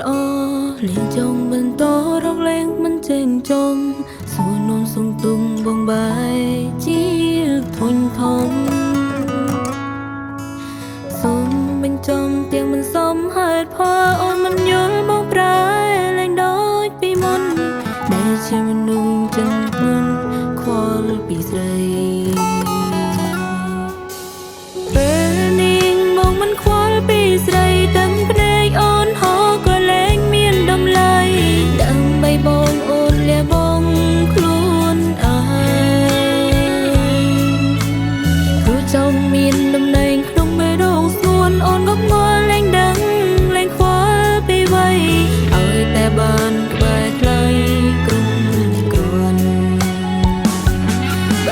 ល្អលេងចង់បន្តរកលេងមិនចេញចង់សួរនំសុំទុំបងបាយជាធុញធំសុំបញ្ចំទាំងមិនសមហេតុផលអូនមិនយល់បងប្រែលែងដូចពីមុនដែលជាមនុស្សចិនមុនខ្វល់ពីស្រីពេលនេះបងមិនខ្វល់ពីស្រីទាំងភ្នែកអូនហោក៏លែងមានតម្លៃដើម្បីបងអូនលះបង់ខ្លួនឯងព្រោះចង់មានតំណែងក្នុងបេះដូងស្ងួនអូនក៏ងល់លែងដឹងលែងខ្វល់ពីវ័យឲ្យតែបានក្បែរខ្លីក្រុមគ្រាន់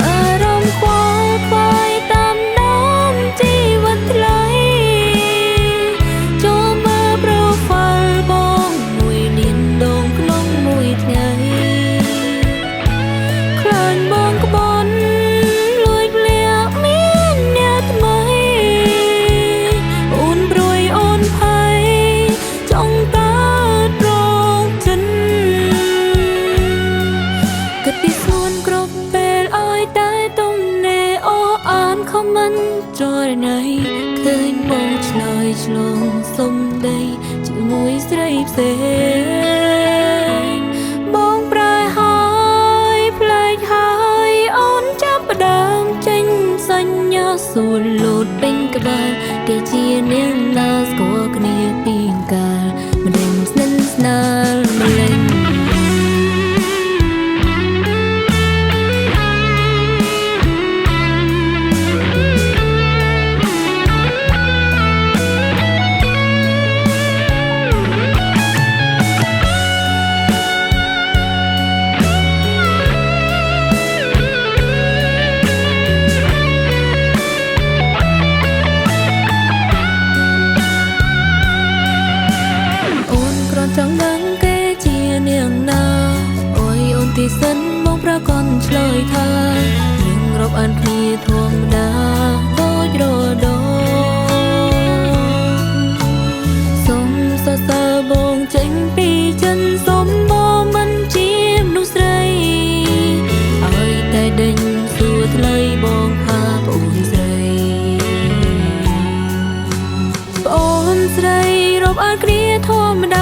អារម្មណ៍ខ្វល់ខ្វាយតាមដើមជីវិតថ្លៃចូលមើលប្រូហ្វាល់បងមួយលានដងក្នុងមួយថ្ងៃខ្លាញ់បងក្បន់លួចលាក់មានអ្នកថ្មីអូនព្រួយអូនភ័យចង់កើតរងចិនគិតពីខ្លួនគ្រប់ពេលឲ្យតែទំនេរអូអានខមមិនចរណៃឃើញបងឆ្លើយឆ្លងសំដីជាមួយស្រីផ្សេងបងប្រែហើយផ្លែកហើយអូនចាប់ផ្ដើមចេញសញ្ញាសួរលោតពេញក្បាលគេជានាងណាស្គាល់គ្នាពីកាលមិនដឹងស្និទ្ធស្នាលមិនលែងចង់ដឹងគេជានាងណាអូយអូនទីសិនមកប្រកនឆ្លើយថាយើងរាប់អានគ្នាធម្មតាដូចរដូវសុំសរសើរបងចេញពីចិនសុំបងមិនជាមនុស្សស្រីឲ្យតែដេញសួរថ្លៃបងថាប្អូនស្រីប្អូនស្រីរាប់អានគ្នាធម្មតា